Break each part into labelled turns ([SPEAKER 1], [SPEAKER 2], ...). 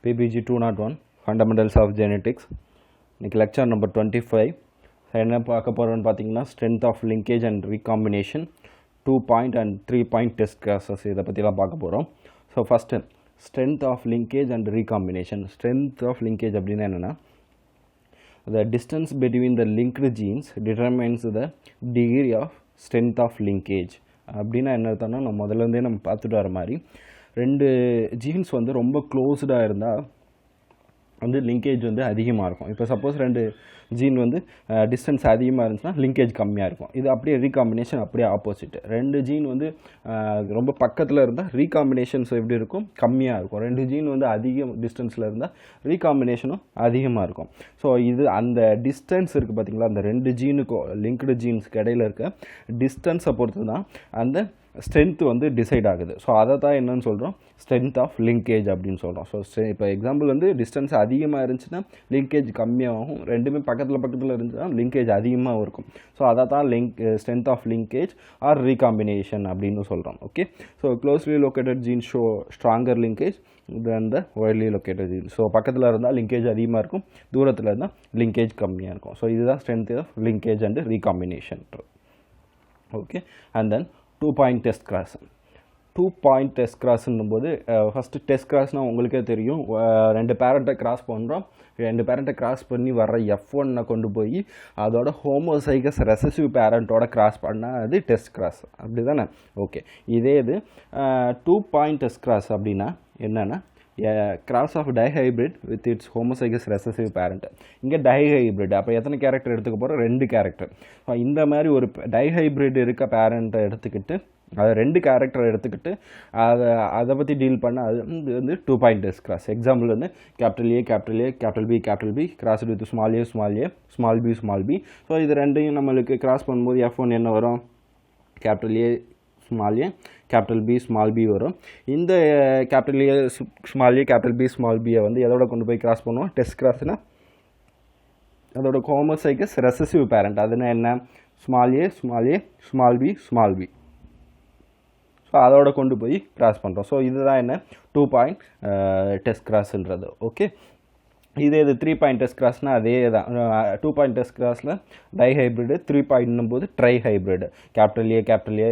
[SPEAKER 1] PPG 201 Fundamentals of Genetics. இன்னைக்கு lecture number 25. என்ன பார்க்க போறோம்னு பாத்தீங்கன்னா strength of linkage and recombination, 2 point and 3 point test cases இத பத்திலாம் பார்க்க போறோம். So first strength of linkage and recombination. Strength of linkage அப்படினா என்னன்னா the distance between the linked genes determines the degree of strength of linkage. அப்படினா என்ன அர்த்தம்னா நம்ம முதல்ல இருந்தே நம்ம பார்த்துட்டு வர மாதிரி ரெண்டு ஜீன்ஸ் வந்து ரொம்ப க்ளோஸ்டாக இருந்தால் வந்து லிங்கேஜ் வந்து அதிகமாக இருக்கும். இப்போ சப்போஸ் ரெண்டு ஜீன் வந்து டிஸ்டன்ஸ் அதிகமாக இருந்துச்சுன்னா லிங்கேஜ் கம்மியாக இருக்கும். இது அப்படியே ரீகாம்பினேஷன் அப்படியே ஆப்போசிட். ரெண்டு ஜீன் வந்து ரொம்ப பக்கத்தில் இருந்தால் ரீகாம்பினேஷன்ஸ் எப்படி இருக்கும், கம்மியாக இருக்கும். ரெண்டு ஜீன் வந்து அதிக டிஸ்டன்ஸில் இருந்தால் ரீகாம்பினேஷனும் அதிகமாக இருக்கும். ஸோ இது அந்த டிஸ்டன்ஸ் இருக்குது பார்த்தீங்களா, அந்த ரெண்டு ஜீனுக்கும் லிங்க்டு ஜீன்ஸுக்கு இடையில இருக்க டிஸ்டன்ஸை பொறுத்து தான் அந்த ஸ்ட்ரென்த் வந்து டிசைட் ஆகுது. ஸோ அதை தான் என்னன்னு சொல்கிறோம், ஸ்ட்ரென்த் ஆஃப் லிங்கேஜ் அப்படின்னு சொல்கிறோம். ஸோ இப்போ எக்ஸாம்பிள் வந்து டிஸ்டன்ஸ் அதிகமாக இருந்துச்சுன்னா லிங்கேஜ் கம்மியாகும், ரெண்டுமே பக்கத்தில் இருந்துச்சுன்னா லிங்கேஜ் அதிகமாக இருக்கும். ஸோ அதை தான் strength of linkage or recombination அப்படின்னு சொல்கிறோம். Okay, so closely located gene show stronger linkage then the widely located gene. So பக்கத்தில் இருந்தால் லிங்கேஜ் அதிகமாக இருக்கும், தூரத்தில் இருந்தால் லிங்கேஜ் கம்மியாக இருக்கும். ஸோ இதுதான் strength of linkage and recombination. Okay, and then 2 point test cross. 2 point test crossன்னும் போது ஃபஸ்ட்டு டெஸ்ட் கிராஸ்னால் உங்களுக்கே தெரியும், ரெண்டு பேரண்ட்டை கிராஸ் பண்ணுறோம், ரெண்டு பேரண்ட்டை கிராஸ் பண்ணி வர்ற F1 கொண்டு போய் அதோட ஹோமோசைகஸ் ரெசசிவ் பேரண்ட்டோட கிராஸ் பண்ணால் அது டெஸ்ட் கிராஸ், அப்படி தானே? ஓகே, இதே இது 2 point test cross அப்படின்னா என்னென்னா cross of dihybrid with its homozygous recessive parent. இங்கே டைஹைப்ரிட், அப்போ எத்தனை கேரக்டர் எடுத்துக்க போகிறோம், ரெண்டு கேரக்டர். ஸோ இந்த மாதிரி ஒரு டைஹைப்ரிட் இருக்க பேரண்ட்டை எடுத்துக்கிட்டு அதை ரெண்டு கேரக்டர் எடுத்துக்கிட்டு அதை பற்றி டீல் பண்ண அது வந்து 2 point test cross. எக்ஸாம்பிள் வந்து capital A capital B cross with small A small B. So இது ரெண்டையும் நம்மளுக்கு கிராஸ் பண்ணும்போது F1 என்ன வரும், capital A capital B small B வரும். இந்த capital A capital B small பியை வந்து எதோட கொண்டு போய் கிராஸ் பண்ணுவோம், டெஸ்ட் கிராஸ்னால் அதோட ஹோமோசைகஸ் ரெசசிவ் பேரண்ட். அதுனா என்ன, ஸ்மால் ஏ ஸ்மால் பி. ஸோ அதோட கொண்டு போய் கிராஸ் பண்ணுறோம். ஸோ இதுதான் என்ன 2 point டெஸ்ட் கிராஸ்ன்றது. ஓகே, இதே இது 3 point test crossனால் அதே தான். 2 point test crossல டைஹைப்ரிடு, 3 point போது ட்ரைஹைப்ரிடு. கேபிட்டல்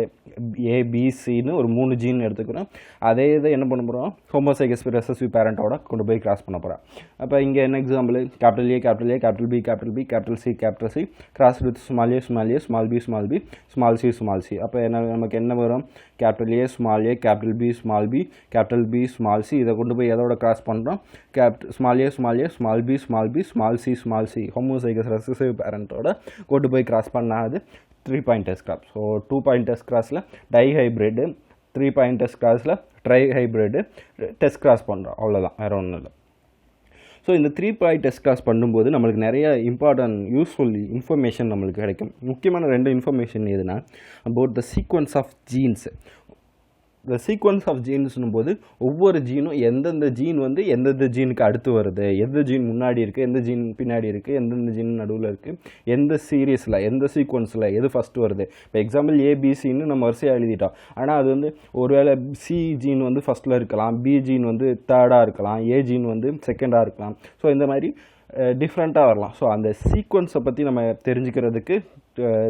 [SPEAKER 1] ஏ பிசின்னு ஒரு 3 ஜீன் எடுத்துக்கிறோம். அதே இதை என்ன பண்ண போகிறோம், ஹோமோசைகஸ் ரெசசிவ் பேரண்ட்டோட கொண்டு போய் கிராஸ் பண்ண போகிறோம். அப்போ இங்கே என்ன example, capital A capital B capital C cross with small A small b small c. அப்போ என்ன நமக்கு என்ன வரும், capital A capital B small c. இதை கொண்டு போய் எதோட கிராஸ் பண்ணுறோம், ஸ்மால் ஏ ஸ்மால் சி ஹோமோசைகஸ் ரெசசிவ் பேரண்ட்டோட கொண்டு போய் கிராஸ் பண்ணாது 3 point test cross. So 2 point test crossல டைஹைப்ரிடு, 3 point test crossல ட்ரைஹைப்ரிடு டெஸ்ட் கிராஸ் பண்ணுறோம், அவ்வளோதான், வேறு ஒன்றும் இல்லை. ஸோ இந்த 3 point test cross பண்ணும்போது நம்மளுக்கு நிறைய இம்பார்ட்டன்ட் யூஸ்ஃபுல் இன்ஃபர்மேஷன் நம்மளுக்கு கிடைக்கும். முக்கியமான ரெண்டு இன்ஃபர்மேஷன் எதுனா, about the sequence of genes. இந்த சீக்வன்ஸ் ஆஃப் ஜீன்ஸ்னும் போது ஒவ்வொரு ஜீனும் எந்தெந்த ஜீன் வந்து எந்தெந்த ஜீனுக்கு அடுத்து வருது, எந்த ஜீன் முன்னாடி இருக்குது, எந்த ஜீன் பின்னாடி இருக்குது, எந்தெந்த ஜீன் நடுவில் இருக்குது, எந்த சீரீஸில் எந்த சீக்வன்ஸில் எது ஃபஸ்ட்டு வருது. இப்போ எக்ஸாம்பிள் ஏபிசின்னு நம்ம வரிசையாக எழுதிட்டோம். ஆனால் அது வந்து ஒருவேளை சி ஜீன் வந்து ஃபஸ்ட்டில் இருக்கலாம், பி ஜீன் வந்து தேர்டாக இருக்கலாம், ஏ ஜீன் வந்து செகண்டாக இருக்கலாம். ஸோ இந்த மாதிரி டிஃப்ரெண்ட்டாக வரலாம். ஸோ அந்த சீக்வன்ஸை பற்றி நம்ம தெரிஞ்சுக்கிறதுக்கு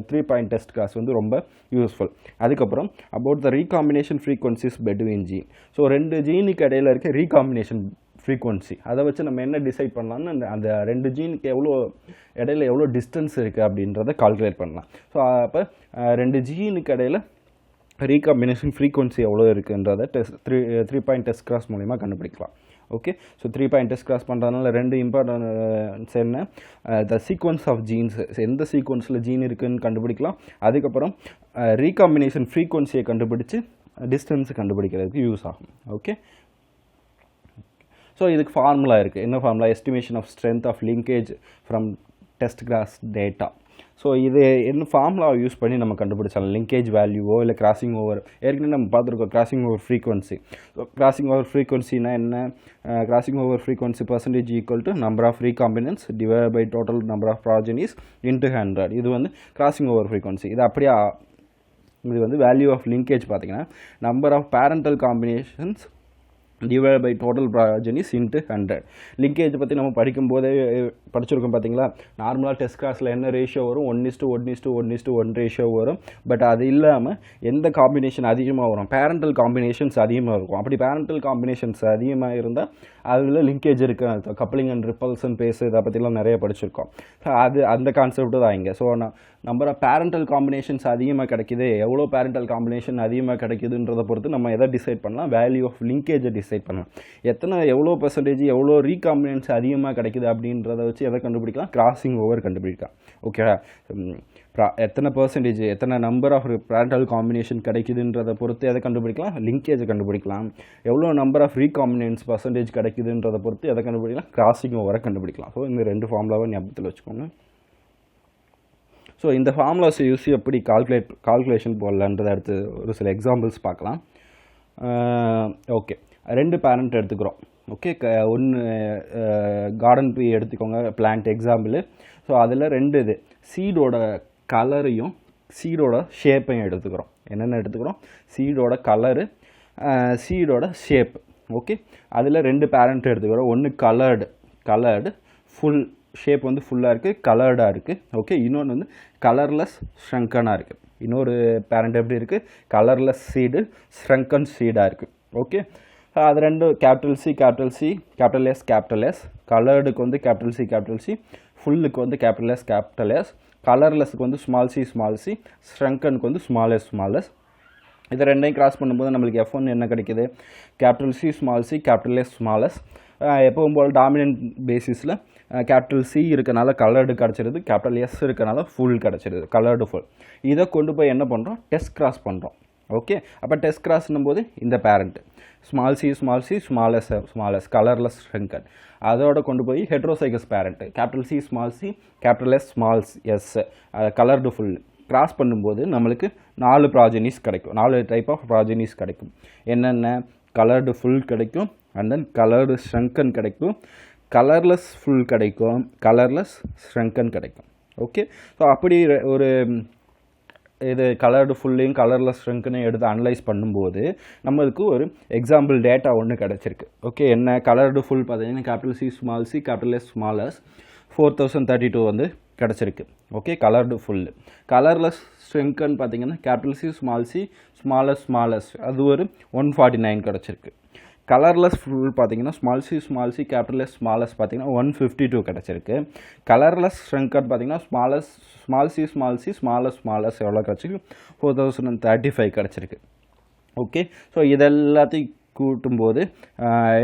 [SPEAKER 1] 3 point test cross வந்து ரொம்ப யூஸ்ஃபுல். அதுக்கப்புறம் about the recombination frequencies between gene. So ரெண்டு ஜீனுக்கு இடையில இருக்க ரீகாம்பினேஷன் ஃப்ரீக்வன்சி, அதை வச்சு நம்ம என்ன டிசைட் பண்ணலாம்னு அந்த ரெண்டு ஜீனுக்கு இடையில எவ்வளோ டிஸ்டன்ஸ் இருக்குது அப்படின்றத கால்குலேட் பண்ணலாம். ஸோ அப்போ ரெண்டு ஜீனுக்கு இடையில ரீகாம்பினேஷன் ஃப்ரீக்வன்சி எவ்வளோ இருக்குன்றதை 3 point test cross மூலிமா கண்டுபிடிக்கலாம். Okay, so 3 point test cross பண்ணுறதுனால ரெண்டு இம்பார்ட்டன்ஸ் என்ன, த சீக்வன்ஸ் ஆஃப் ஜீன்ஸ், எந்த சீக்வன்ஸில் ஜீன் இருக்குதுன்னு கண்டுபிடிக்கலாம். அதுக்கப்புறம் ரீகாம்பினேஷன் ஃப்ரீக்வன்சியை கண்டுபிடிச்சி டிஸ்டன்ஸ் கண்டுபிடிக்கிறதுக்கு யூஸ் ஆகும். ஓகே, ஸோ இதுக்கு ஃபார்முலா இருக்குது. என்ன formula, estimation of strength of linkage from test cross data. So இது என்ன ஃபார்முலாவை யூஸ் பண்ணி நம்ம கண்டுபிடிச்சாலும் லிங்கேஜ் வேல்யூவோ இல்லை கிராசிங் ஓவர், ஏற்கனவே நம்ம பார்த்துருக்கோம் crossing over frequency. So crossing over ஃப்ரீக்வன்சினா என்ன, crossing over frequency percentage equal to number of recombinants divide by total number of progenies into 100. இது வந்து கிராசிங் ஓவர் ஃப்ரீக்வன்சி. இது அப்படியே இது வந்து வேல்யூ ஆஃப் லிங்கேஜ் பார்த்தீங்கன்னா number of parental combinations divide by total progenies into 100. Linkage பற்றி நம்ம படிக்கும்போதே படிச்சிருக்கோம் பார்த்தீங்களா. நார்மலாக டெஸ்ட் கிளாஸில் என்ன ரேஷியோ வரும், 1:1:1:1 ரேஷியோ வரும். பட் அது இல்லாமல் எந்த காம்பினேஷன் அதிகமாக வரும், பேரண்டல் காம்பினேஷன்ஸ் அதிகமாக இருக்கும். அப்படி பேரண்டல் காம்பினேஷன்ஸ் அதிகமாக இருந்தால் அதில் லிங்கேஜ் இருக்குது. கப்ளிங் அண்ட் ரிப்பல்சன் பேஸ் இதை பற்றிலாம் நிறைய படிச்சிருக்கோம். அது அந்த கான்செப்ட் தான் இங்கே. So number of parental combinations அதிகமாக கிடைக்குது, எவ்வளோ பேரண்டல் காம்பினேஷன் அதிகமாக கிடைக்குதுன்றதை பொறுத்து நம்ம எதை டிசைட் பண்ணலாம், வேல்யூ ஆஃப் லிங்கேஜை டிசைட் பண்ணலாம். எவ்வளோ பர்சன்டேஜ் எவ்வளோ ரீகாம்பினன்ஸ் அதிகமாக கிடைக்குது அப்படின்றத வச்சு எதை கண்டுபிடிக்கலாம், கிராசிங் ஓவர் கண்டுபிடிக்கலாம். ஓகேவா. எத்தனை பர்சன்டேஜ் எத்தனை நம்பர் ஆஃப் பேரண்டல் காம்பினேஷன் கிடைக்குதுன்றதை பொறுத்து எதை கண்டுபிடிக்கலாம், லிங்கேஜை கண்டுபிடிக்கலாம். எவ்வளோ நம்பர் ஆஃப் ரீகாம்பினன்ஸ் பர்சன்டேஜ் கிடைக்குதுன்றதை பொறுத்து எதை கண்டுபிடிக்கலாம், கிராசிங் ஓவரை கண்டுபிடிக்கலாம். ஸோ இந்த 2 ஃபார்முலாவை ஞாபகத்தில் வச்சுக்கோங்க. ஸோ இந்த ஃபார்முலாஸை யூஸ் எப்படி கால்குலேஷன் போடலான்றதை அடுத்து ஒரு சில எக்ஸாம்பிள்ஸ் பார்க்கலாம். ஓகே, 2 பேரண்ட் எடுத்துக்கிறோம். ஓகே, ஒன்று கார்டன் ட்ரீ எடுத்துக்கோங்க, பிளான்ட் எக்ஸாம்பிள். ஸோ அதில் 2 இது சீடோட கலரையும் சீடோட ஷேப்பையும் எடுத்துக்கிறோம். என்னென்ன எடுத்துக்கிறோம், சீடோட கலரு, சீடோட ஷேப். ஓகே, அதில் 2 பேரண்ட் எடுத்துக்கிறோம். ஒன்று கலர்டு ஃபுல் ஷேப் வந்து ஃபுல்லாக இருக்குது, கலர்டாக இருக்குது. ஓகே, இன்னொன்று வந்து கலர்லெஸ் ஷ்ரங்கனாக இருக்குது. இன்னொரு பேரண்ட் எப்படி இருக்குது, கலர்லெஸ் சீடு ஷ்ரங்கன் சீடாக இருக்குது. ஓகே, அது 2 கேபிட்டல் சி கேபிட்டல் எஸ். கலர்டுக்கு வந்து கேபிட்டல் சி, ஃபுல்லுக்கு வந்து கேபிட்டல் எஸ், கலர்லெஸ்க்கு வந்து ஸ்மால் சி, ஷ்ரங்கனுக்கு வந்து ஸ்மால் எஸ். இதை 2ஐயும் கிராஸ் பண்ணும்போது நம்மளுக்கு F1 என்ன கிடைக்கிது, capital C capital S small s. எப்பவும் போல் டாமினன்ட் பேசிஸில் கேபிட்டல் சி இருக்கனால கலர்டு கிடச்சிருது, கேபிட்டல் எஸ் இருக்கனால ஃபுல் கிடச்சிருது, கலர்டு ஃபுல். இதை கொண்டு போய் என்ன பண்ணுறோம், டெஸ்ட் கிராஸ் பண்ணுறோம். ஓகே, அப்போ டெஸ்ட் கிராஸ்னும் போது இந்த parent small c small s colourless shrunken, அதோட கொண்டு போய் heterozygous parent capital C capital S small s coloured full cross பண்ணும்போது நம்மளுக்கு 4 ப்ராஜனிஸ் கிடைக்கும், 4 டைப் ஆஃப் ப்ராஜனிஸ் கிடைக்கும். என்னென்ன, கலர்டு ஃபுல் கிடைக்கும், அண்ட் தென் கலர்டு ஷ்ரங்கன் கிடைக்கும், கலர்லெஸ் ஃபுல் கிடைக்கும், கலர்லெஸ் ஷ்ரங்கன் கிடைக்கும். ஓகே, ஸோ அப்படி ஒரு இது கலர்டு ஃபுல்லையும் கலர்லெஸ் ஷ்ரங்கனையும் எடுத்து அனலைஸ் பண்ணும்போது நம்மளுக்கு ஒரு எக்ஸாம்பிள் டேட்டா ஒன்று கிடச்சிருக்கு. ஓகே, என்ன கலர்டு ஃபுல் பார்த்தீங்கன்னா capital C capital S small S 4032 வந்து கிடச்சிருக்கு. Okay, coloured full. Colourless shrunken பார்த்தீங்கன்னா கேபிட்டல் சி ஸ்மால் எஸ் அது ஒரு 149 கிடச்சிருக்கு. கலர்லெஸ் ஃபுல் பார்த்தீங்கன்னா small C capital S small S பார்த்தீங்கன்னா 152 கிடச்சிருக்கு. கலர்லெஸ் ஷ்ரங்கன் பார்த்தீங்கன்னா ஸ்மால் சி ஸ்மால் எஸ் எவ்வளோ கிடச்சிருக்கு, 4035 கிடச்சிருக்கு. ஓகே, ஸோ இதெல்லாத்தையும் கூட்டும்போது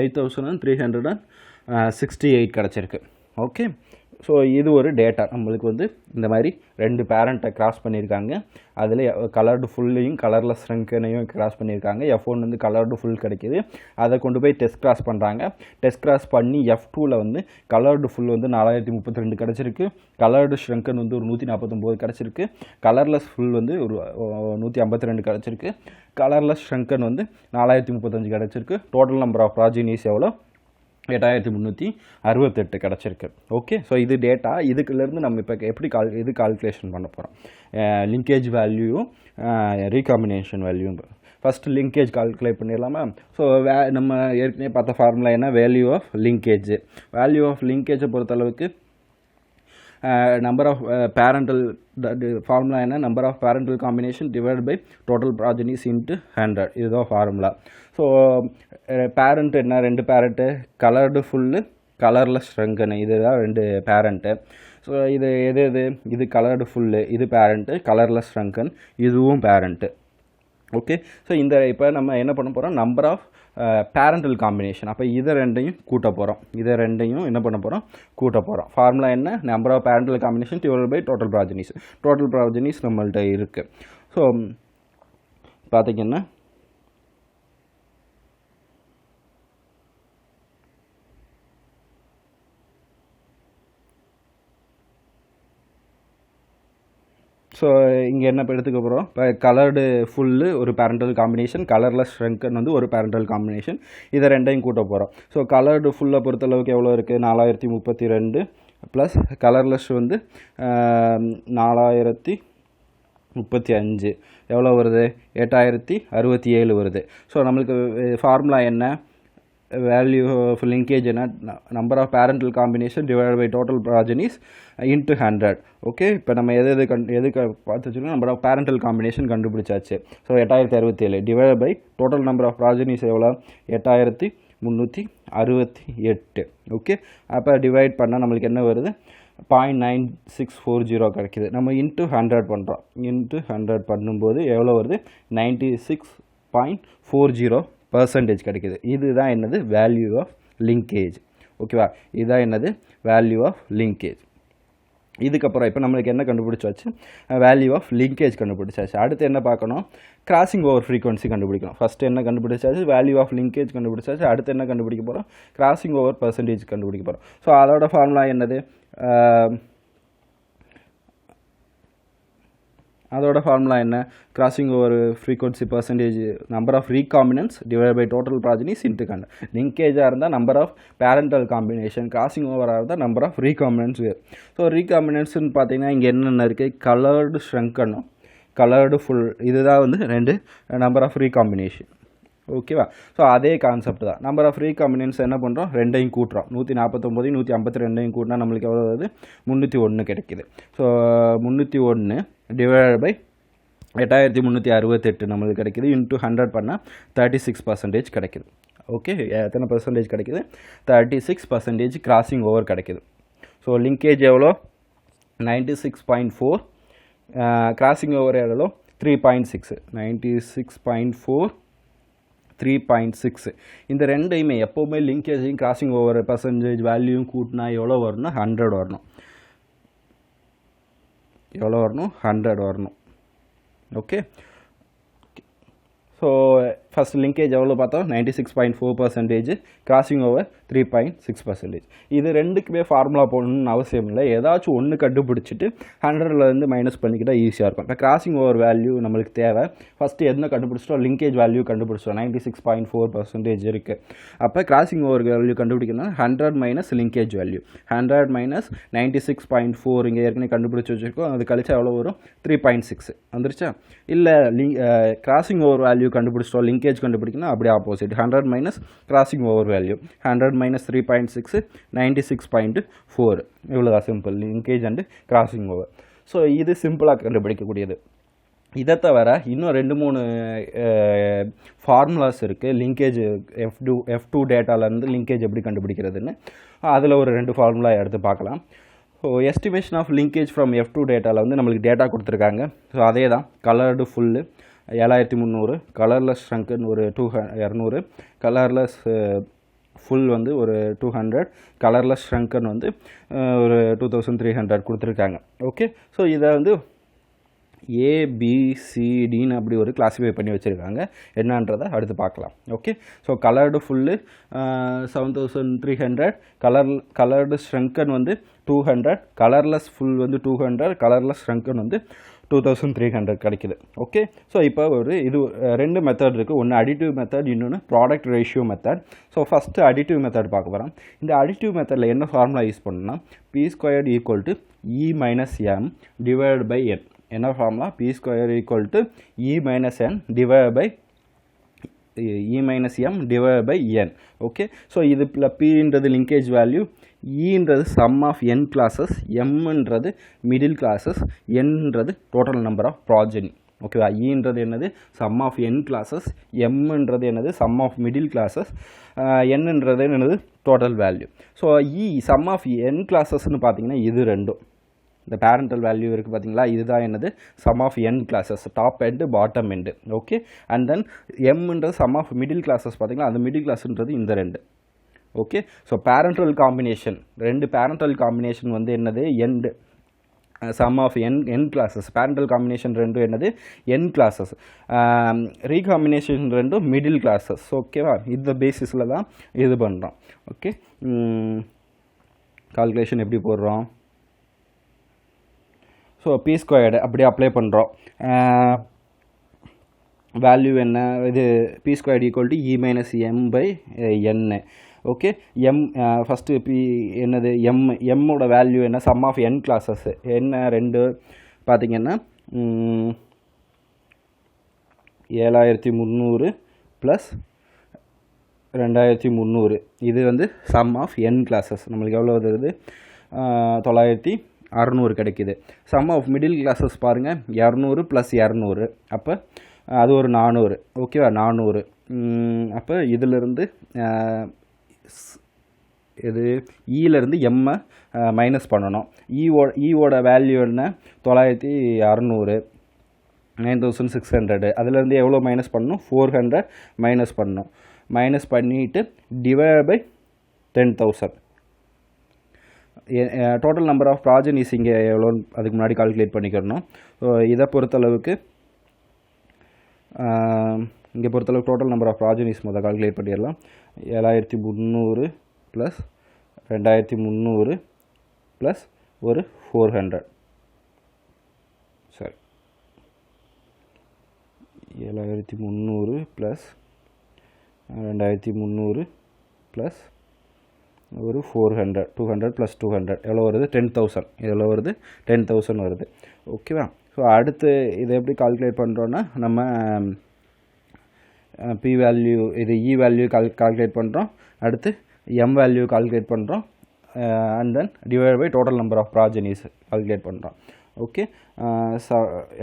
[SPEAKER 1] 8368 கிடச்சிருக்கு. ஓகே, ஸோ இது ஒரு டேட்டா நம்மளுக்கு வந்து இந்த மாதிரி 2 பேரண்ட்டை கிராஸ் பண்ணியிருக்காங்க. அதில் கலர்டு ஃபுல்லையும் கலர்லெஸ் ஷ்ரங்கனையும் கிராஸ் பண்ணியிருக்காங்க. F1 வந்து கலர்டு ஃபுல் கிடைக்கிது, அதை கொண்டு போய் டெஸ்ட் கிராஸ் பண்ணுறாங்க. டெஸ்ட் கிராஸ் பண்ணி F2வில் வந்து கலர்டு ஃபுல் வந்து 4032 கிடச்சிருக்கு, கலர்டு ஷ்ரங்கன் வந்து ஒரு 149 கிடச்சிருக்கு, கலர்லெஸ் ஃபுல் வந்து ஒரு 152 கிடச்சிருக்கு, கலர்லெஸ் ஷ்ரங்கன் வந்து 4035 கிடச்சிருக்கு. டோட்டல் நம்பர் ஆஃப் ப்ராஜனிஸ் எவ்வளோ, 8368 கிடச்சிருக்கு. ஓகே, ஸோ இது டேட்டா. இதுக்குலேருந்து நம்ம இப்போ எப்படி கால்குலேஷன் பண்ண போகிறோம், லிங்கேஜ் வேல்யூவும் ரீகாம்பினேஷன் வேல்யூவும். ஃபஸ்ட்டு லிங்கேஜ் கால்குலேட் பண்ணிடலாமா. ஸோ நம்ம ஏற்கனவே பார்த்த ஃபார்முலா என்ன, வேல்யூ ஆஃப் லிங்கேஜை பொறுத்தளவுக்கு number of parental formula என்ன, number of parental combination divided by total progenies into 100. இதுதான் ஃபார்முலா. ஸோ பேரண்ட் என்ன, 2 பேரண்ட்டு, கலர்டு ஃபுல்லு, கலர்லெஸ் ஷ்ரங்கன், இதுதான் 2 பேரண்ட்டு. ஸோ இது கலர்டு ஃபுல்லு, இது பேரண்ட்டு, கலர்லெஸ் ஷ்ரங்கன், இதுவும் பேரண்ட்டு. ஓகே, ஸோ இப்போ நம்ம என்ன பண்ண போகிறோம், நம்பர் ஆஃப் பேரண்டல் காம்பினேஷன். அப்போ இதை ரெண்டையும் கூட்ட போகிறோம், என்ன பண்ண போகிறோம், கூட்ட போகிறோம். ஃபார்முலா என்ன, number of parental combination divided by total progenies நம்மள்கிட்ட இருக்குது. ஸோ பார்த்திங்கன்னா ஸோ இங்கே என்ன எடுத்துக்க போகிறோம், இப்போ கலர்டு ஃபுல்லு ஒரு பேரண்டல் காம்பினேஷன், கலர்லெஸ் ஷ்ரங்கன் வந்து ஒரு பேரண்டல் காம்பினேஷன், இதை ரெண்டையும் கூட்ட போகிறோம். ஸோ கலர்டு ஃபுல்லை பொறுத்தளவுக்கு எவ்வளோ இருக்குது, 4032 ப்ளஸ் கலர்லெஸ் வந்து 4035 எவ்வளோ வருது, 8067 வருது. ஸோ நம்மளுக்கு ஃபார்முலா என்ன, வேல்யூ ஆஃப் லிங்கேஜ் என்ன number of parental combination divide by total progenies into 100. Okay, இப்போ நம்ம எதுக்கு பார்த்து வச்சுக்கோங்க, நம்பர் ஆஃப் பேரண்டல் காம்பினேஷன் கண்டுபிடிச்சாச்சு. So 8067 divide by total number of progenies எவ்வளோ, 8368. ஓகே, அப்போ டிவைட் பண்ணால் நம்மளுக்கு என்ன வருது, 0.9640 கிடைக்கிது. நம்ம இன்ட்டு 100 பண்ணுறோம். இன்ட்டு 100 பண்ணும்போது எவ்வளோ வருது, 96.40% கிடைக்கிது. இதுதான் என்னது, வேல்யூ ஆஃப் லிங்கேஜ். ஓகேவா, இதுதான் என்னது, வேல்யூ ஆஃப் லிங்கேஜ். இதுக்கப்புறம் இப்போ நம்மளுக்கு என்ன கண்டுபிடிச்சாச்சு, வேல்யூ ஆஃப் லிங்கேஜ் கண்டுபிடிச்சாச்சு. அடுத்து என்ன பார்க்கணும், கிராசிங் ஓவர் ஃப்ரீக்வன்சி கண்டுபிடிக்கணும். ஃபஸ்ட்டு என்ன கண்டுபிடிச்சாச்சு, வேல்யூ ஆஃப் லிங்கேஜ் கண்டுபிடிச்சாச்சு. அடுத்து என்ன கண்டுபிடிக்க போகிறோம், கிராசிங் ஓவர் பர்சன்டேஜ் கண்டுபிடிக்க போகிறோம். ஸோ அதோட ஃபார்முலா என்னது, அதோட ஃபார்முலா என்ன, crossing over frequency percentage number of recombinants divide by total progenies into கண்டு. லிங்கேஜாக இருந்தால் number of parental combination, crossing ஓவராக இருந்தால் நம்பர் ஆஃப் ரீகாம்பினன்ஸ். ஸோ ரீகாம்பினன்ஸ்னு பார்த்தீங்கன்னா இங்கே என்னென்ன இருக்குது, கலர்டு ஷ்ரங்கனும் கலர்டு ஃபுல், இதுதான் வந்து 2 நம்பர் ஆஃப் ரீகாம்பினேஷன். ஓகேவா, ஸோ அதே கான்செப்ட் தான். நம்பர் ஆஃப் ரீகாம்பினன்ஸ் என்ன பண்ணுறோம், 2ஐயும் கூட்டுறோம். 149 152 கூட்டினா நம்மளுக்கு எவ்வளோ வருது, 301 கிடைக்கிது. ஸோ 301 டிவைட் பை 8368 நம்மளுக்கு கிடைக்கிது. இன்ட்டு 100 பண்ணால் 36% கிடைக்கிது. ஓகே, எத்தனை பர்சன்டேஜ் கிடைக்கிது, 36% கிராசிங் ஓவர் கிடைக்கிது. ஸோ லிங்கேஜ் எவ்வளோ, 96.4, கிராசிங் ஓவர் எவ்வளோ, 3.6, 96.4 3.6. இந்த ரெண்டையுமே எப்போவுமே லிங்கேஜையும் கிராசிங் ஓவர் பர்சன்டேஜ் வேல்யூயும் கூட்டினா எவ்வளோ வரணும், 100 வரணும். எவ்வளோ வரணும், 100 வரணும். ஓகே, ஸோ ஃபஸ்ட் லிங்கேஜ் எவ்வளோ பார்த்தோம், 96.4%, கிராசிங் ஓவர் 3.6%. இது ரெண்டுக்குமே ஃபார்முலா போடணும்னு அவசியம் இல்லை. ஏதாச்சும் ஒன்று கண்டுபிடிச்சிட்டு 100லேருந்து மைனஸ் பண்ணிக்கிட்டால் ஈஸியாக இருக்கும். இப்போ கிராசிங் ஓவர் வேல்யூ நம்மளுக்கு தேவை. ஃபஸ்ட்டு என்ன கண்டுபிடிச்சிட்டோம், லிங்கேஜ் வேல்யூ கண்டுபிடிச்சிட்டோம், 96.4% இருக்குது. அப்போ கிராசிங் ஓவர் வேல்யூ கண்டுபிடிக்கணும்னா 100 மைனஸ் லிங்கேஜ் வேல்யூ, 100 மைனஸ் 96.4 இங்கே ஏற்கனவே கண்டுபிடிச்சி வச்சுருக்கோம். அது கழிச்சா எவ்வளோ வரும், 3.6 வந்துருச்சா. இல்லை கிராசிங் ஓவர் வேல்யூ கண்டுபிடிச்சிட்டோம், லிங்கேஜ் கண்டுபிடிக்கணும், அப்படியே opposite. 100 minus crossing over value, 100 minus 3.6 96.4. இவ்வளோதான் simple, linkage and crossing over. So இது சிம்பிளாக கண்டுபிடிக்கக்கூடியது. இதை தவிர இன்னும் 2-3 ஃபார்முலாஸ் இருக்குது. லிங்கேஜ் F2 டேட்டாலேருந்து லிங்கேஜ் எப்படி கண்டுபிடிக்கிறதுன்னு அதில் ஒரு 2 ஃபார்முலா எடுத்து பார்க்கலாம். So estimation of linkage from F2 டேட்டாவில் வந்து நம்மளுக்கு டேட்டா கொடுத்துருக்காங்க. ஸோ அதே தான், கலர்டு ஃபுல்லு 7300, கலர்லெஸ் ஷ்ரங்கன் ஒரு 200, கலர்லெஸ் ஃபுல் வந்து ஒரு 200, கலர்லெஸ் ஷ்ரங்கன் வந்து ஒரு 2300 கொடுத்துருக்காங்க. ஓகே, ஸோ இதை வந்து ABCDன்னு அப்படி ஒரு கிளாஸிஃபை பண்ணி வச்சுருக்காங்க. என்னன்றதை அடுத்து பார்க்கலாம். Okay, so coloured full 7300, coloured shrunken வந்து 200, கலர்லெஸ் ஃபுல் வந்து 200, கலர்லெஸ் ஷ்ரங்கன் வந்து 2300 கிடைக்குது. ஓகே, ஸோ இப்போ ஒரு இது 2 மெத்தட் இருக்குது. ஒன்று அடிட்டிவ் மெத்தட், இன்னொன்று product ratio method. So first additive method பார்க்க போகிறோம். இந்த அடிட்டிவ் மெத்தடில் என்ன ஃபார்முலா யூஸ் பண்ணணும்னா, P² = E - M divide by N. என்ன formula, P² = E - M divide by divide by N. Okay, so இது Pன்றது லிங்கேஜ் வேல்யூ, ஈன்றது சம் ஆஃப் n கிளாஸஸ், எம்ன்றது மிடில் கிளாஸஸ், என்ன்றது டோட்டல் நம்பர் ஆஃப் ப்ராஜனி. ஓகேவா, ஈன்றது என்னது, சம் ஆஃப் n கிளாஸஸ், எம்ன்றது என்னது, சம் ஆஃப் மிடில் கிளாஸஸ், என்னன்றது என்னது, total value. So sum of n கிளாஸஸ்ன்னு பார்த்தீங்கன்னா இது ரெண்டும், இந்த பேரண்டல் வேல்யூ இருக்குது பார்த்தீங்களா, இதுதான் என்னது, sum of n classes, top end bottom end. Okay, and then எம்ன்றது சம் ஆஃப் மிடில் கிளாஸஸ் பார்த்தீங்களா, அந்த மிடில் கிளாஸ்ன்றது இந்த ரெண்டு. Okay, so parental combination, 2 parental combination வந்து என்னது, end sum of n classes. Parental combination 2 என்னது, n classes. Recombination 2 middle classes. ஓகேவா, இந்த பேசிஸில் தான் இது பண்ணுறோம். ஓகே, கால்குலேஷன் எப்படி போடுறோம், ஸோ P² அப்படியே அப்ளை பண்ணுறோம். வேல்யூ என்ன, இது P² = E - M by N. ஓகே, எம் ஃபஸ்ட்டு பி என்னது, எம்மோட வேல்யூ என்ன, சம் ஆஃப் n கிளாஸஸ் என்ன, 2 பார்த்திங்கன்னா 7300 + 2300. இது வந்து சம் ஆஃப் n கிளாஸஸ். நம்மளுக்கு எவ்வளோ வருது? 9600 கிடைக்குது. சம் ஆஃப் மிடில் கிளாஸஸ் பாருங்கள், 200 + 200, அப்போ அது ஒரு 400. ஓகேவா? 400. அப்போ இதிலிருந்து இது ஈலேருந்து எம்மை மைனஸ் பண்ணணும். ஈவோட வேல்யூ என்ன? 9600, 9600. அதிலேருந்து எவ்வளோ மைனஸ் பண்ணணும்? 400 மைனஸ் பண்ணணும். மைனஸ் பண்ணிவிட்டு divide by 10,000. Total number of progenies இங்கே எவ்வளோன்னு அதுக்கு முன்னாடி கால்குலேட் பண்ணிக்கிறணும். ஸோ இதை பொறுத்தளவுக்கு இங்கே பொறுத்தளவுக்கு டோட்டல் நம்பர் ஆஃப் ப்ராஜனிஸ் முதல் கால்குலேட் பண்ணிடலாம். 7300 + 2300 + ஒரு 400. சரி, 7300 + 2300 + ஒரு 400, 200 + 200 எவ்வளோ வருது? 10,000. எவ்வளோ வருது? 10,000 வருது. ஓகேவா? ஸோ அடுத்து இதை எப்படி கால்குலேட் பண்ணுறோன்னா, நம்ம பி வேல்யூ, இது இ வேல்யூ கால்குலேட் பண்ணுறோம். அடுத்து எம் வேல்யூ கால்குலேட் பண்ணுறோம். And then divide by total number of progenies calculate பண்ணுறோம். ஓகே,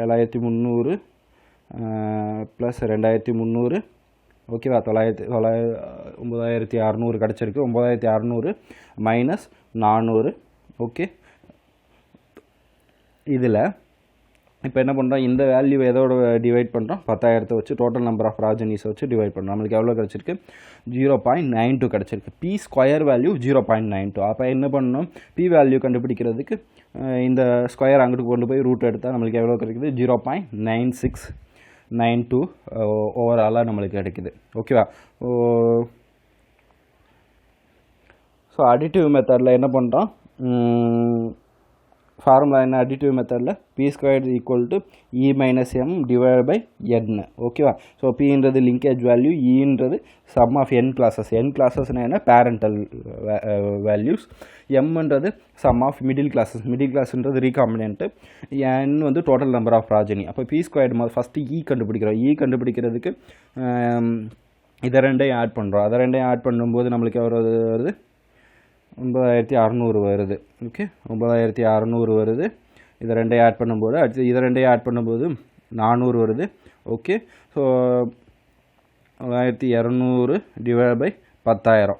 [SPEAKER 1] 7300 + 2300, ஓகேவா? 9600 கிடச்சிருக்கு. 9600 மைனஸ் 400. ஓகே, இதில் இப்போ என்ன பண்ணுறோம்? இந்த வேல்யூ எதோட டிவைட் பண்ணுறோம்? 10,000 வச்சு டோட்டல் நம்பர் ஆஃப் ப்ராஜனிஸை வச்சு டிவைட் பண்ணுறோம். நம்மளுக்கு எவ்வளோ கிடச்சிருக்கு? 0.92 கிடச்சிருக்கு. P square value 0.92. அப்போ என்ன பண்ணணும்? பி வேல்யூ கண்டுபிடிக்கிறதுக்கு இந்த ஸ்கொயர் அங்கிட்டு கொண்டு போய் ரூட் எடுத்தால் நம்மளுக்கு எவ்வளோ கிடைக்குது? 0.9692 ஓவராலாக நம்மளுக்கு கிடைக்குது. ஓகேவா? ஸோ அடிட்டிவ் மெத்தடில் என்ன பண்ணுறோம்? ஃபார்முலா என்ன? அடிட்டிவ் மெத்தடில் p² = e - m divide by n. ஓகேவா? ஸோ பின்றது லிங்கேஜ் வேல்யூ, ஈன்றது sum of n classes. n கிளாஸஸ்னால் என்ன? Parental values. எம்ன்றது sum of middle classes. Middle கிளாஸ்ன்றது ரீகாம்பினன்ட்டு. n வந்து டோட்டல் நம்பர் ஆஃப் ப்ராஜனி. அப்போ p² ஃபஸ்ட்டு இ கண்டுபிடிக்கிறோம். இ கண்டுபிடிக்கிறதுக்கு இதை ரெண்டையும் ஆட் பண்ணுறோம். அதை ரெண்டையும் ஆட் பண்ணும்போது நம்மளுக்கு எவ்வளோ வருது? 9600 வருது. ஓகே, 9600 வருது. இதை ரெண்டையும் ஆட் பண்ணும்போது, அடுத்து இதை ரெண்டையும் ஆட் பண்ணும்போது 400 வருது. ஓகே, ஸோ 9200 டிவைட் பை 10,000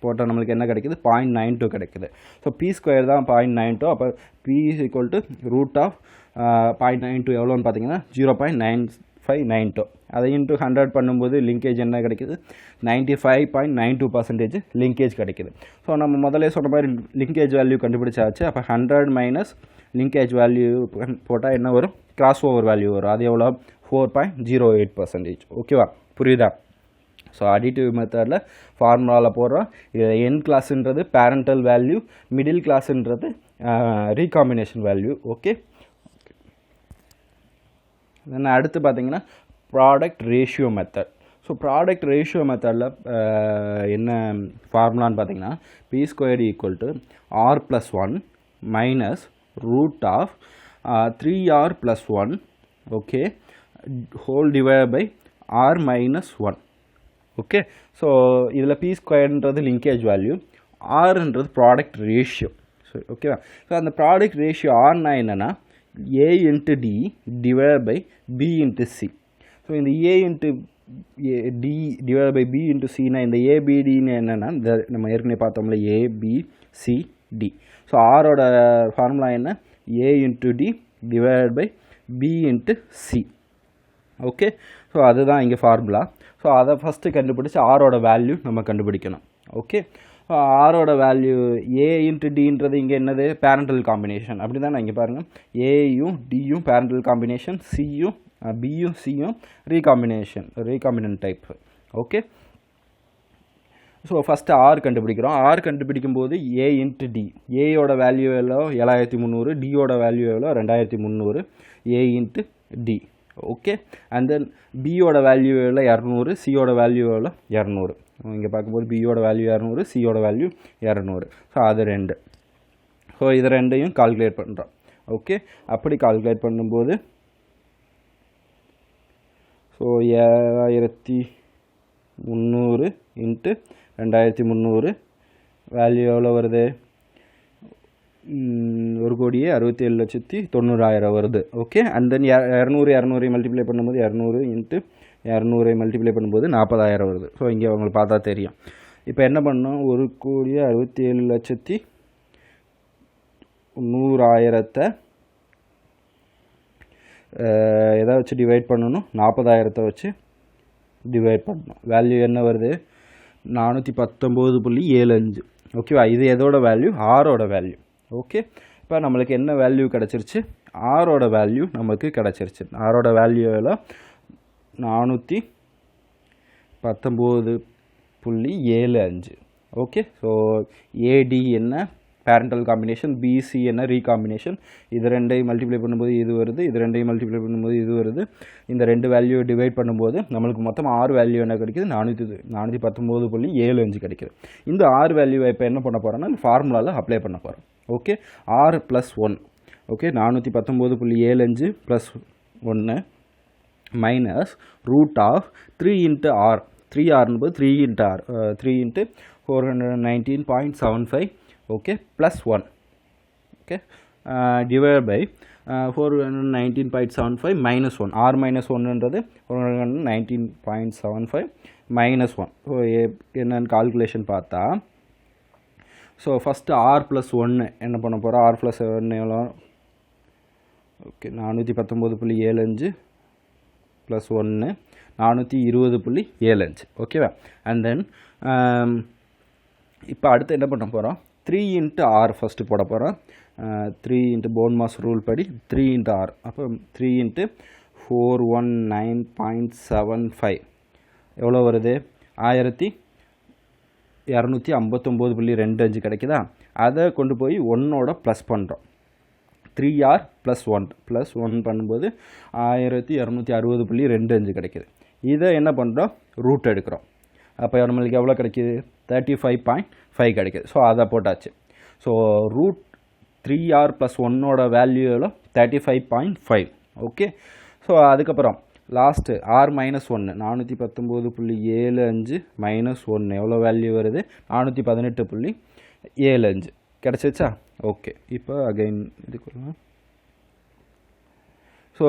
[SPEAKER 1] போட்டால் நம்மளுக்கு என்ன கிடைக்குது? 0.92 கிடைக்குது. ஸோ p² தான் 0.92. அப்போ p = √0.92 எவ்வளோன்னு பார்த்தீங்கன்னா 0.9592. அதை இன்ட்டு 100 பண்ணும்போது லிங்கேஜ் என்ன கிடைக்குது? 95.92% லிங்கேஜ் கிடைக்குது. ஸோ நம்ம முதலே சொன்ன மாதிரி லிங்கேஜ் வேல்யூ கண்டுபிடிச்சாச்சு. அப்போ 100 மைனஸ் லிங்கேஜ் வேல்யூ போட்டால் என்ன வரும்? கிராஸ் ஓவர் வேல்யூ வரும். அது எவ்வளோ? 4.08%. ஓகேவா? புரியுதா? ஸோ அடிட்டிவ் மெத்தடில் ஃபார்முலாவில் போடுறோம். இது n கிளாஸுன்றது பேரண்டல் வேல்யூ, மிடில் கிளாஸுன்றது ரீகாம்பினேஷன் வேல்யூ. ஓகே, தென் அடுத்து பார்த்தீங்கன்னா product ratio method. So product ratio மெத்தடில் என்ன ஃபார்முலான்னு பார்த்தீங்கன்னா, p² = r + 1 minus √3r + 1, okay, whole divide by r - 1. Okay, so இதில் p²ன்றது லிங்கேஜ் வேல்யூ, rன்றது ப்ராடக்ட் ரேஷியோ. ஸோ ஓகேவா? ஸோ அந்த ப்ராடக்ட் ரேஷியோ ஆர்னா என்னென்னா a × d divide by b × c. So இந்த a × d divide by b × cனா இந்த abdன்னு என்னென்னா நம்ம ஏற்கனவே பார்த்தோம்ல, abcd. ஸோ ஆரோட ஃபார்முலா என்ன? a × d divide by b × c. Okay, so அதுதான் இங்கே ஃபார்முலா. ஸோ அதை ஃபஸ்ட்டு கண்டுபிடிச்சி ஆரோட வேல்யூ நம்ம கண்டுபிடிக்கணும். ஓகே, ஆரோட வேல்யூ a × dன்றது இங்கே என்னது? Parental combination. அப்படி தான் இங்கே பாருங்கள், ஏயும் டியும் பேரண்டல் காம்பினேஷன், சியும் பியும் சியும் recombinant type. Okay, so first R கண்டுபிடிக்கிறோம். ஆர் கண்டுபிடிக்கும் போது a × d, ஏயோட வேல்யூ எவ்வளோ? 7300, டியோட வேல்யூ எவ்வளோ? 2300, a × d. ஓகே, அண்ட் தென் பியோட வேல்யூ எவ்வளோ? 200, சியோட வேல்யூ எவ்வளோ? 200. இங்கே பார்க்கும்போது பியோட வேல்யூ 200, சியோட வேல்யூ 200. ஸோ அது 2. ஸோ இது ரெண்டையும் கால்குலேட் பண்ணுறோம். ஓகே, அப்படி கால்குலேட் பண்ணும்போது ஸோ 300 இன்ட்டு 2300 வேல்யூ எவ்வளோ வருது 1,67,90,000 வருது ஓகே அண்ட் தென் 200 மல்டிப்ளை பண்ணும்போது 200 இன்ட்டு 200 மல்டிப்ளை பண்ணும்போது 40,000 வருது ஸோ இங்கே உங்களுக்கு பார்த்தா தெரியும் இப்போ என்ன பண்ணோம் 1,67,100,000 எதை வச்சு டிவைட் பண்ணணும் 40,000 வச்சு டிவைட் பண்ணணும் வேல்யூ என்ன வருது 419.75 ஓகேவா இது எதோட வேல்யூ ஆரோட வேல்யூ ஓகே இப்போ நம்மளுக்கு என்ன வேல்யூ கிடச்சிருச்சு ஆரோட வேல்யூ நமக்கு கிடச்சிருச்சு ஆரோட வேல்யூ எவ்வளோ 419.75 ஓகே ஸோ ஏடி என்ன பேரண்டல் காம்பினேஷன் பிசி என்ன ரீகாம்பினேஷன் இது ரெண்டையும் மல்டிப்ளை பண்ணும்போது இது வருது இது ரெண்டையும் மல்டிப்ளை பண்ணும்போது இது வருது இந்த ரெண்டு வேல்யூ டிவைட் பண்ணும்போது நம்மளுக்கு மொத்தம் 6 வேல்யூ என்ன கிடைக்குது 419.75 கிடைக்குது இந்த 6 வேல்யூவை இப்போ என்ன பண்ண போகிறோம்னா ஃபார்முலாவில் அப்ளை பண்ண போகிறோம் okay 6 + 1 okay 419.75 + 1 minus √3 × r 3r என்பது 3 × r 3 × 419.75 okay plus 1 okay divided by 419.75 minus 1 r minus 1 என்றது 419.75 minus 1 so என்னன்னு calculation பார்த்தா so first r plus 1 என்ன பண்ண போறோம் r plus 1 எவ்வளோ okay 419.75 plus 1 420.75 ஓகேவா and then இப்போ அடுத்து என்ன பண்ண போகிறோம் 3 × r ஃபஸ்ட்டு போட போகிறோம் 3 × போன் மாஸ் ரூல் படி 3 × r அப்போ 3 × 419.75 எவ்வளோ வருது 1259.25 கிடைக்குதா அதை கொண்டு போய் 1ஓட ப்ளஸ் பண்ணுறோம் 3r + 1 + 1 பண்ணும்போது 1260.25 கிடைக்குது இதை என்ன பண்ணுறோம் ரூட் எடுக்கிறோம் அப்போ நம்மளுக்கு எவ்வளோ கிடைக்கிது 35.5 கிடைக்குது ஸோ அதை போட்டாச்சு ஸோ √3r + 1ஓட வேல்யூ எவ்வளோ 35.5 ஓகே ஸோ அதுக்கப்புறம் லாஸ்ட்டு r - 1 419.75 - 1 எவ்வளோ வேல்யூ வருது 418.75 கிடச்சிச்சா ஓகே இப்போ அகைன் இதுக்குள்ள ஸோ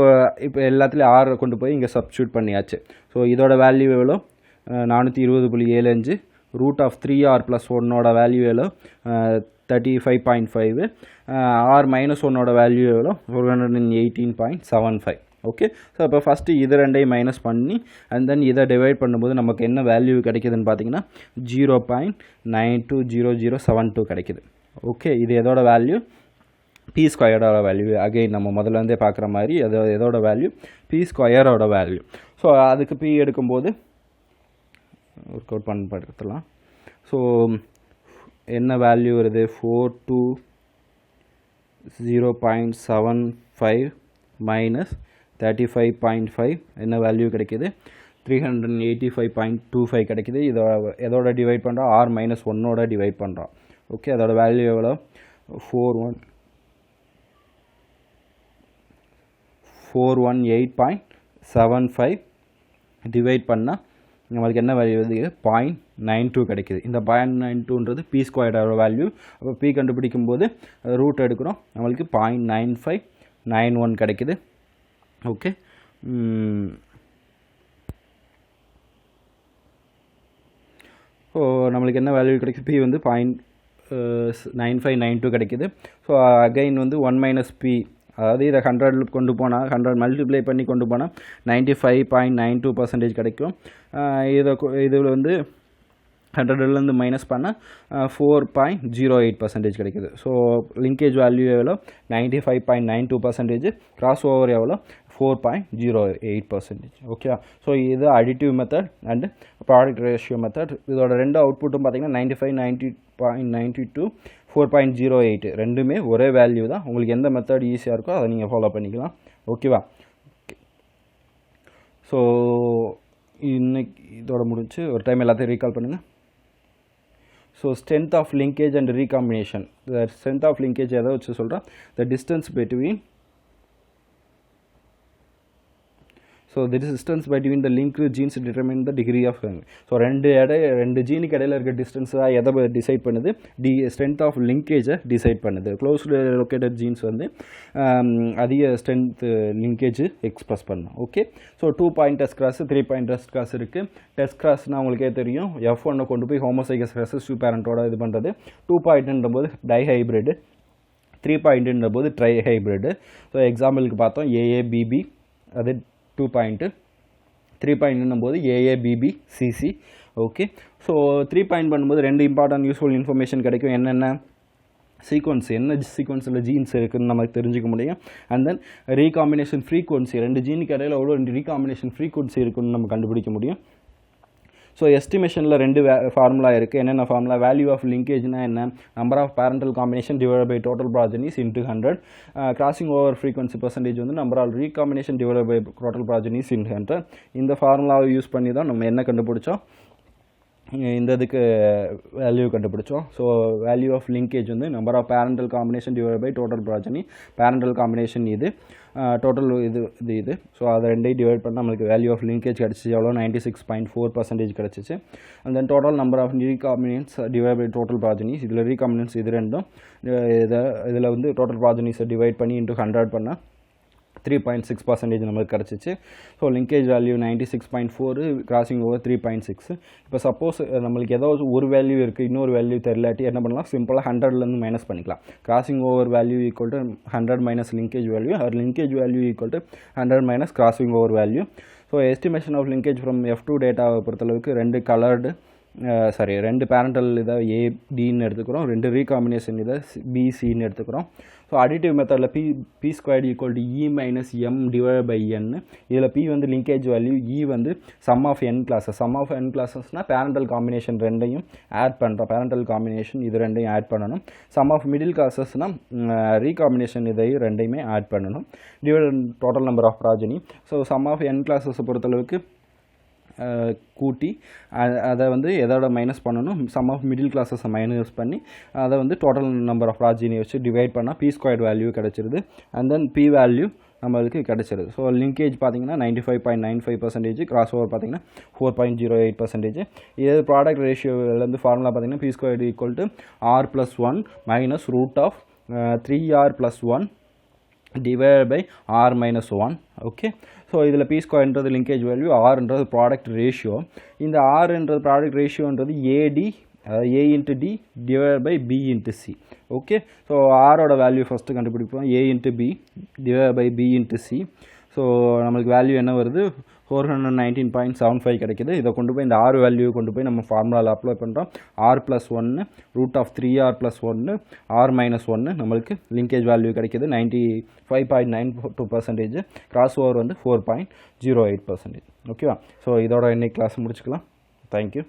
[SPEAKER 1] இப்போ எல்லாத்துலேயும் r கொண்டு போய் இங்கே சப்ஸ்டியூட் பண்ணியாச்சு ஸோ இதோட வேல்யூ எவ்வளோ 420.75 √3r + 1ஓட வேல்யூ எவ்வளோ 35.5 r - 1ஓட வேல்யூ எவ்வளோ 418.75 ஓகே ஸோ இப்போ ஃபஸ்ட்டு இது ரெண்டையும் மைனஸ் பண்ணி அண்ட் தென் இதை டிவைட் பண்ணும்போது நமக்கு என்ன வேல்யூ கிடைக்குதுன்னு பார்த்தீங்கன்னா 0.920072 கிடைக்குது ஓகே இது எதோட வேல்யூ பி ஸ்கொயரோட வேல்யூ அகைன் நம்ம முதல்லேருந்தே பார்க்குற மாதிரி எதோட வேல்யூ பி ஸ்கொயரோட வேல்யூ ஸோ அதுக்கு பி எடுக்கும்போது ஒர்க் அவுட் பண்ணலாம் ஸோ என்ன வேல்யூ வருது 420.75 மைனஸ் 35.5 என்ன வேல்யூ கிடைக்கிது 385.25 கிடைக்கிது எதோட டிவைட் பண்ணுறோம் r - 1ஓட டிவைட் பண்ணுறோம் ஓகே அதோட வேல்யூ எவ்வளோ 418.75 டிவைட் பண்ணால் நம்மளுக்கு என்ன வேல்யூ வருது 0.92 கிடைக்குது இந்த 0.92ன்றது பி ஸ்கொயரோட வேல்யூ அப்போ பி கண்டுபிடிக்கும் போது ரூட் எடுக்கிறோம் நம்மளுக்கு 0.9591 கிடைக்குது ஓகே ஸோ நம்மளுக்கு என்ன வேல்யூ கிடைக்குது பி வந்து 0.9592 கிடைக்குது ஸோ அகைன் வந்து 1 - p அதாவது இதை 100 கொண்டு போனால் 100 மல்டிப்ளை பண்ணி கொண்டு போனால் 95.92% கிடைக்கும் இதில் வந்து 100லேருந்து மைனஸ் பண்ணால் 4.08% கிடைக்குது ஸோ லிங்கேஜ் வேல்யூ எவ்வளோ 95.92% கிராஸ் ஓவர் எவ்வளோ 4.08% ஓகேவா ஸோ இது additive method and product ratio method இதோட ரெண்டு அவுட்புட்டும் பார்த்தீங்கன்னா 95, 90.92, 4.08 ரெண்டுமே ஒரே வேல்யூ தான் உங்களுக்கு எந்த மெத்தட் ஈஸியாக இருக்கோ அதை நீங்கள் ஃபாலோ பண்ணிக்கலாம் ஓகேவா ஓகே ஸோ இன்னைக்கு இதோட முடிச்சு ஒரு டைம் எல்லாத்தையும் ரீகால் பண்ணுங்கள் so strength of linkage and recombination the strength of linkage எதை வச்சு சொல்கிறோம் the distance between so the distance between the link genes determine the degree of so ரெண்டு ஜீனுக்கு இடையில இருக்க டிஸ்டன்ஸாக எதை டிசைட் பண்ணுது ஸ்ட்ரென்த் ஆஃப் லிங்கேஜை டிசைட் பண்ணுது. க்ளோஸ்டு லொக்கேட்டட் ஜீன்ஸ் வந்து அதிக ஸ்ட்ரென்த் லிங்கேஜ் எக்ஸ்பிரஸ் பண்ணும். Okay, so 2 point test cross 3 point test cross இருக்குது. டெஸ்ட் கிராஸ்னால் உங்களுக்கே தெரியும், F1 கொண்டு போய் ஹோமோசைகஸ் ரெசசிவ் பேரண்ட்டோட இது பண்ணுறது. 2 பாயிண்ட்ன்ற போது டைஹைப்ரிடு, 3 பாயிண்ட்ன்ற போது ட்ரை ஹைப்ரிடு. ஸோ எக்ஸாம்பிளுக்கு பார்த்தோம் AABB, அது 2 பாயிண்ட்டு. 3 பாயிண்ட்னும் போது AABB CC. Okay, so 3 point பண்ணும்போது 2 இம்பார்ட்டன்ட் யூஸ்ஃபுல் இன்ஃபர்மேஷன் கிடைக்கும். என்னென்ன சீக்வன்ஸ், என்ன சீக்வன்ஸில் ஜீன்ஸ் இருக்குதுன்னு நமக்கு தெரிஞ்சுக்க முடியும். அண்ட் தென் ரீகாம்பினேஷன் ஃப்ரீக்வன்சி, 2 ஜீனுக்கு இடையில எவ்வளோ ரீகாம்பினேஷன் ஃப்ரீக்வன்சி இருக்குன்னு நம்ம கண்டுபிடிக்க முடியும். ஸோ எஸ்டிமேஷனில் 2 ஃபார்முலா இருக்குது. என்னென்ன ஃபார்முலா? வேல்யூ ஆஃப் லிங்கேஜ்னா என்ன? Number of parental combination divide by total progenies into 100. Crossing over frequency percentage வந்து number of recombination divide by total progenies into 100. இந்த ஃபார்முலாவை யூஸ் பண்ணி தான் நம்ம என்ன கண்டுபிடிச்சோம், இந்த இதுக்கு வேல்யூ கண்டுபிடிச்சோம். ஸோ வேல்யூ ஆஃப் லிங்கேஜ் வந்து number of parental combination divide by total progeny. Parental combination இது, டோட்டல் இது. ஸோ அதை 2 டிவைட் பண்ணால் நம்மளுக்கு வேல்யூ ஆஃப் லிங்கேஜ் கிடச்சிச்சு. எவ்வளோ? 96.4% கிடச்சிச்சு. And then total number of recombinants divide by total progenies. இதில் ரீகாம்பினன்ஸ் இது ரெண்டும், இதில் வந்து டோட்டல் ப்ராஜனிஸை டிவைட் பண்ணி இன்ட்டு 100 பண்ணால் 3.6% நம்மளுக்கு கிடச்சிச்சு. So linkage value 96.4, crossing over 3.6. இப்போ சப்போஸ் நம்மளுக்கு ஏதாவது ஒரு வேல்யூ இருக்குது, இன்னொரு வேல்யூ தெரியலாட்டி என்ன பண்ணலாம், சிம்பிளாக 100லேருந்து மைனஸ் பண்ணிக்கலாம். Crossing over value equal to 100 minus linkage value, or linkage value equal to 100 minus crossing over value. So estimation of linkage from F2 டேட்டாவை பொறுத்தளவுக்கு 2 பேரண்டல் இதை ADன்னு எடுத்துக்கிறோம், 2 ரீகாம்பினேஷன் இதை BCன்னு எடுத்துக்கிறோம். So additive method P squared equal to E minus M divide by N. இதில் P வந்து linkage value, E வந்து sum of N classes. Sum of N கிளாஸஸ்னால் பேரண்டல் காம்பினேஷன் 2ஐயும் ஆட் பண்ணுறோம். பேரண்டல் காம்பினேஷன் இது 2ஐயும் ஆட் பண்ணணும். சம் ஆஃப் மிடில் கிளாஸஸ்னால் ரீகாம்பினேஷன் இதையும் 2ஐயுமே ஆட் பண்ணணும். Divide total number of progeny. So sum of N கிளாஸஸை பொறுத்தளவுக்கு கூட்டி அதை வந்து எதோட மைனஸ் பண்ணணும், சம் ஆஃப் மிடில் கிளாஸஸை மைனஸ் பண்ணி அதை வந்து டோட்டல் நம்பர் ஆஃப் ப்ராஜினி வச்சு டிவைட் பண்ணால் P ஸ்கொயர்டு வேல்யூ கிடச்சிருது. அண்ட் தென் P வேல்யூ நம்மளுக்கு கிடச்சிருது. ஸோ லிங்கேஜ் பார்த்தீங்கன்னா 95.95%, கிராஸ் ஓவர் பார்த்தீங்கன்னா 4.08%. இது ப்ராடக்ட் ரேஷியோலேருந்து ஃபார்முலா பார்த்தீங்கன்னா P squared equal to R+1 minus root of 3R+1 divided by R minus 1. Okay, so இதில் P ஸ்கொயர்ன்றது லிங்கேஜ் வேல்யூ, Rன்றது ப்ராடக்ட் ரேஷியோ. இந்த Rன்றது ப்ராடக்ட் ரேஷியோன்றது AD A into D divided by B into C. Okay, ஸோ Rோட value first கண்டுபிடிப்போம். A into B divided by B into C. ஸோ நம்மளுக்கு வேல்யூ என்ன வருது? 419.75 கிடைக்கிது. இதை கொண்டு போய் இந்த R வேல்யூ கொண்டு போய் நம்ம ஃபார்முலாவில் அப்ளை பண்ணுறோம். R+1 root of 3R+1 R minus 1 நம்மளுக்கு லிங்கேஜ் வேல்யூ கிடைக்கிது 95.92%. கிராஸ் ஓவர் வந்து 4.08%. ஓகேவா? ஸோ இதோட இன்னைக்கு கிளாஸ் முடிச்சுக்கலாம். தேங்க்யூ.